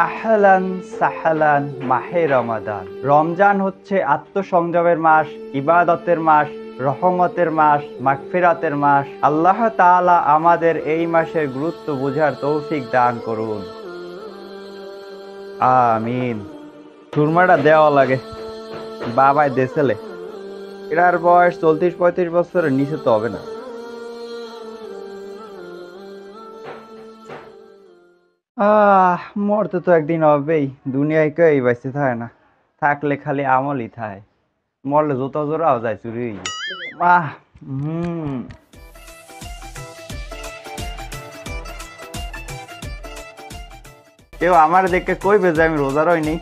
আহলান সাহলান মাহে রমাদান। রমজান হচ্ছে আত্মসংযমের মাস, ইবাদতের মাস, রহমতের মাস, মাগফিরাতের মাস। আল্লাহ তাআলা আমাদের এই মাসের গুরুত্ব বোঝার তৌফিক দান করুন, আমিন। সুরমাটা দেওয়া লাগে বাবাই দেশেলে, এটার বয়স 34-35 বছরের নিচে তো হবে না। মরতে তো একদিন হবেই, দুনিয়ায় কেউই বেঁচে থাকে না, থাকলে খালি আমলই থাকে, মরলে জোতা জোড়াও যায় চুরি হয়ে যায়। কেউ আমার দেখে কইবে যে আমি রোজা রইনি।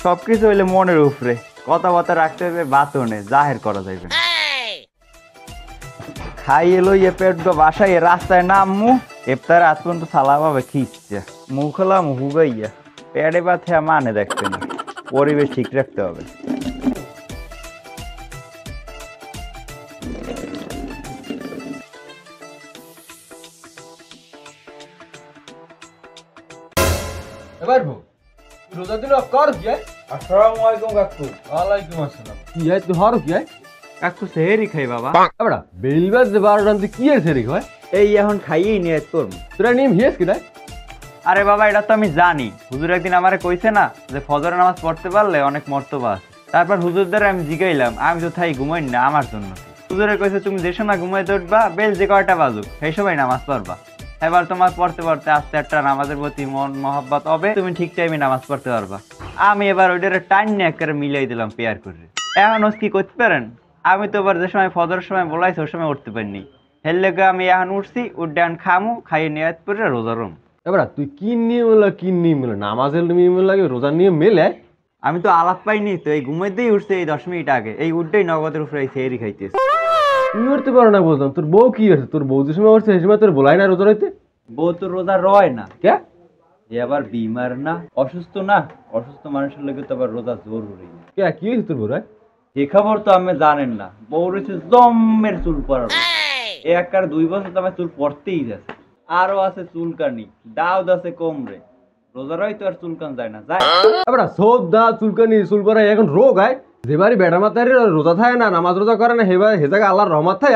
সবকিছু হইলে মনের উপরে, কথাবার্তা রাখতে হবে, বাতনে জাহের করা যাইবে। খাইয়ে লইয়ে পেট বাসায় রাস্তায় নামমু, ইফতার আজ পর্যন্ত সালা ভাবে খিচ্ছে, মুখ হলাম হুগাইয়া, পেটে ব্যথা মানে দেখতে না। পরিবেশ ঠিক রাখতে হবে। এবার রোজা দিন কর কি? আসসালামু আলাইকুম কাকু। ওয়ালাইকুম আসসালাম। কি হয় তুই হর কি? কাকু সেহেরি খাই বাবা। এবড়া বেলবাজ যে 12 রাতে কি এর সেরি হয়? এই এখন খাইয়েই নিয়ে করব। তোরা নিয়ম হিয়েস কি না? আরে বাবা এটা তো আমি জানি, হুজুর একদিন আমারে কইছে না যে ফজরের নামাজ পড়তে পারলে অনেক মর্তবা আছে। তারপর হুজুরদের আমি জিগাইলাম, আমি তো থাই ঘুমাই না আমার জন্য। হুজুরে কইছে তুমি যে সময় ঘুমাইতে উঠবা বেল যে কয়টা বাজুক সেই সময় নামাজ পড়বা। এবার তোমার পড়তে পড়তে আস্তে একটা নামাজের প্রতি মন মহব্বত হবে, তুমি ঠিক টাইমে নামাজ পড়তে পারবা। আমি এবার ওইটারে টাইম নিয়ে একেবারে মিলাই দিলাম পেয়ার করে। এখন ওস কি করতে পারেন, আমি তো এবার যে সময় ফজরের সময় বলাইছি ওই সময় উঠতে পারিনি। হের লেগে আমি এখন উঠছি, উঠে খামু, খাইয়ে নিয়াত করে রোজা রুম। এবড়া তুই কি নিয়ম হলো নামাজের নিয়ম লাগে রোজার নিয়ম মেলে? আমি তো আলাপ পাইনি তো, এই ঘুমাইতেই উঠছে এই 10 মিনিট আগে, এই উঠতেই নগদের উপরে এই সেহরি খাইতেছে। তুই উঠতে পারো না বলতাম, তোর বউ কি আছে? তোর বউ যে সময় উঠছে সেই সময় তোর বলাই না রোজা রইতে? বউ তো রোজা রয় না। কে? এ আবার বিমার না, অসুস্থ না, অসুস্থ মানুষের লোকে তো আবার রোজা জরুরি। কে কি হয়েছে তোর বউ? এ খবর তো আমি জানেন না, বউ রয়েছে জম্মের চুল পড়ার। এ একবার 2 বছর তো আমার চুল পড়তেই যাচ্ছে। আরো আছে চুলকানি, দাউদ আছে কোমরে, রোজা রয় তো আর চুলকান যায় না যায়। এবড়া সব দা চুলকানি চুল পড়া এখন রোগ হয়। যেবারই বেড়া মাথায় রোজা থাকে না, নামাজ রোজা করে না, হেবার হে জায়গা আল্লাহর রহমত থাকে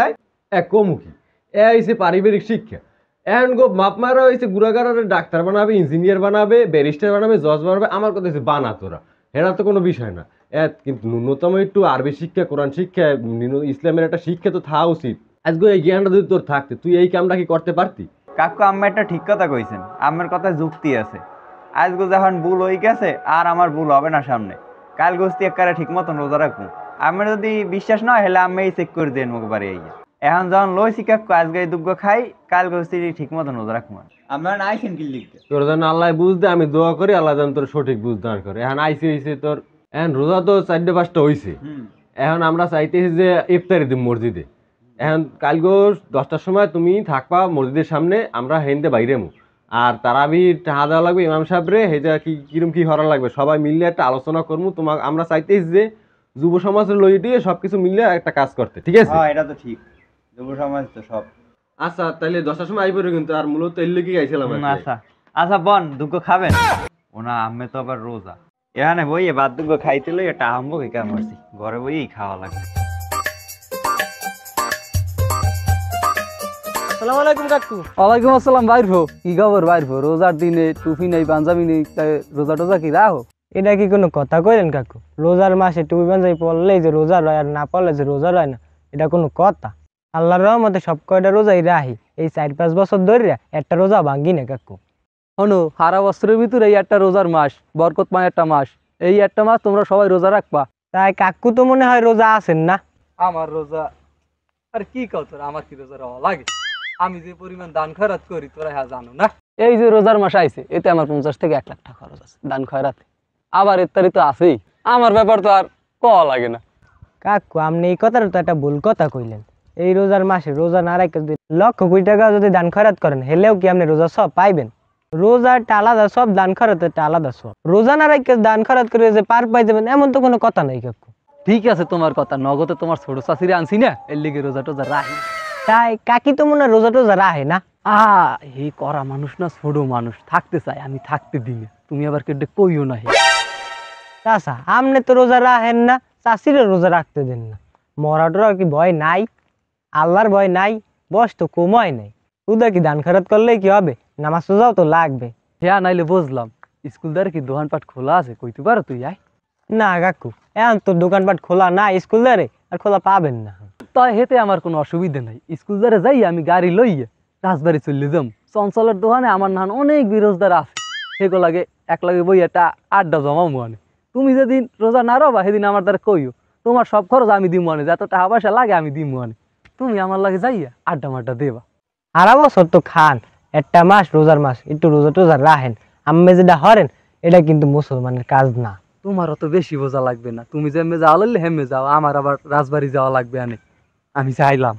এক কমুখী। এ হইছে পারিবারিক শিক্ষা। এখন গো মাপ মারা হয়েছে গুড়াগাড়ারে ডাক্তার বানাবে, ইঞ্জিনিয়ার বানাবে, ব্যারিস্টার বানাবে, জজ বানাবে। আমার কথা হচ্ছে বানা তোরা, এরা তো কোনো বিষয় না। কিন্তু ন্যূনতম একটু আরবি শিক্ষা, কোরআন শিক্ষা, ইসলামের একটা শিক্ষা তো থাকা উচিত। আজকে এই জ্ঞানটা যদি তোর থাকতে তুই এই কামটা কি করতে পারতি? কাকু আম্মা একটা ঠিক কথা কইছেন, আমার কথায় যুক্তি আছে। আজকে যখন ভুল হয়ে গেছে আর আমার ভুল হবে না সামনে, কাল গোস্তি একবারে ঠিক মতন রোজা রাখবো। আমার যদি বিশ্বাস না হলে আমি চেক করে দেন মুখ বাড়ি আইয়া। এখন যখন লইছি কাকু আজকে দুগ্গ খাই, কাল গোস্তি ঠিক মতন রোজা রাখবো। আমরা আইছেন কি লিখতে তোর যেন আল্লাহ বুঝতে আমি দোয়া করি, আল্লাহ যেন তোর সঠিক বুঝ দান করে। এখন আইসি হয়েছে তোর, এখন রোজা তো 4-5টা হয়েছে। এখন আমরা চাইতেছি যে ইফতারি দিব মসজিদে। এখন কালকে 10টার সময় তুমি থাকবা মসজিদের সামনে, আমরা হেনতে বাইরে মু। আর তারাবি টাহা দেওয়া লাগবে ইমাম সাহেবরে, হেজা কিরম কি হরা লাগবে সবাই মিললে একটা আলোচনা করবো। তোমার আমরা চাইতেছি যে যুব সমাজের লই দিয়ে সবকিছু মিললে একটা কাজ করতে, ঠিক আছে? হ্যাঁ এটা তো ঠিক, যুব সমাজ তো সব। আচ্ছা তাহলে 10টার সময় আইবো কিন্তু। আর মূলত এর লেগে আইছিলাম। আচ্ছা আচ্ছা বোন দুগ্গ খাবেন? ওনা আমি তো আবার রোজা, এখানে বইয়ে বাদ দুগ্গ খাইতে লই এটা আহম্বো কে কেমন করছি, ঘরে বইয়েই খাওয়া লাগে। আসসালামু আলাইকুম কাকু। ওয়ালাইকুম আসসালাম। বাইর হো, কি খবর? বাইর হো, রোজার দিনে টুপি নেই, পাঞ্জাবি নেই, রোজা টোজা কি রাখো? এটা কি কোনো কথা কইলেন কাকু? রোজার মাসে টুপি পাঞ্জাবি পরলেই যে রোজা রয়, আর না পড়লে যে রোজা রয় না, এটা কোনো কথা? আল্লাহর রহমতে সব কয়টা রোজাই রাহি, এই 4-5 বছর ধরে একটা রোজা ভাঙ্গি না কাকু। হনো সারা বছরের ভিতরে এই একটা রোজার মাস, বরকতময় একটা মাস, এই একটা মাস তোমরা সবাই রোজা রাখবা। তাই কাকু তো মনে হয় রোজা আছেন না? আমার রোজা আর কি কও তোরা, আমার কি রোজা রাখা লাগে? আমি যে পরিমাণ দান খয়রাত করি তোরা হ্যাঁ জানো না। এই যে রোজার মাস আইছে, এতে আমার 50 থেকে 1 লাখ টাকা খরচ আছে দান খয়রাতে। আবার ইফতারি তো আছেই, আমার ব্যাপার তো আর কওয়া লাগে না। কাকু আপনি এই কথাটা তো একটা ভুল কথা কইলেন। এই রোজার মাসে রোজা না রাখে যদি লক্ষ কোটি টাকা যদি দান খয়রাত করেন, হেলেও কি আপনি রোজা সব পাইবেন? রোজা একটা আলাদা সব, দান খয়রাত একটা আলাদা সব। রোজা না রাখে দান খয়রাত করে যে পার পাই যাবেন এমন তো কোনো কথা নাই কাকু। ঠিক আছে তোমার কথা, নগদে তোমার ছোট চাষিরে আনছি না, এর লিগে রোজা টোজা রাখি। তাই কাকি তো মনে হয় রোজা টোজা রাহে না। হে করা মানুষ না, ছোট মানুষ, থাকতে চাই আমি থাকতে দিনে, তুমি আবার কেটে কইও না হে। চাচা আমনে তো রোজা রাখেন না, চাষিরে রোজা রাখতে দেন না। মরা টরার কি ভয় নাই? আল্লাহর ভয় নাই? বয়স তো কময় নাই। উদা কি দান খরচ করলে কি হবে? নামাজ রোজাও তো লাগবে। হ্যাঁ নাইলে বুঝলাম, স্কুল দ্বারা কি দোকানপাট খোলা আছে, কইতে পারো তুই আয়। না কাকু, এখন তো দোকানপাট খোলা না স্কুল দ্বারে, আর খোলা পাবেন না। তাই হেতে আমার কোনো অসুবিধা নাই, স্কুল দ্বারা যাই আমি গাড়ি লইয়ে রাজবাড়ি চললে যাম। চঞ্চলের দোকানে আমার নান অনেক বিরোজদার আছে, সেগুলো লাগে এক লাগে বই একটা আড্ডা জমাও মনে। তুমি যেদিন রোজা না রবা সেদিন আমার দ্বারা কইও, তোমার সব খরচ আমি দিই মনে, যত টাকা পয়সা লাগে আমি দিই মনে, তুমি আমার লাগে যাইয়া আড্ডা মাড্ডা দেবা। সারা বছর তো খান, একটা মাস রোজার মাস একটু রোজা টোজা রাখেন। আম্মে যেটা হরেন এটা কিন্তু মুসলমানের কাজ না। তোমার অত বেশি বোঝা লাগবে না, তুমি যেমে যাওয়া লাগলে হেমে যাও, আমার আবার রাজবাড়ি যাওয়া লাগবে আনে, আমি চাইলাম।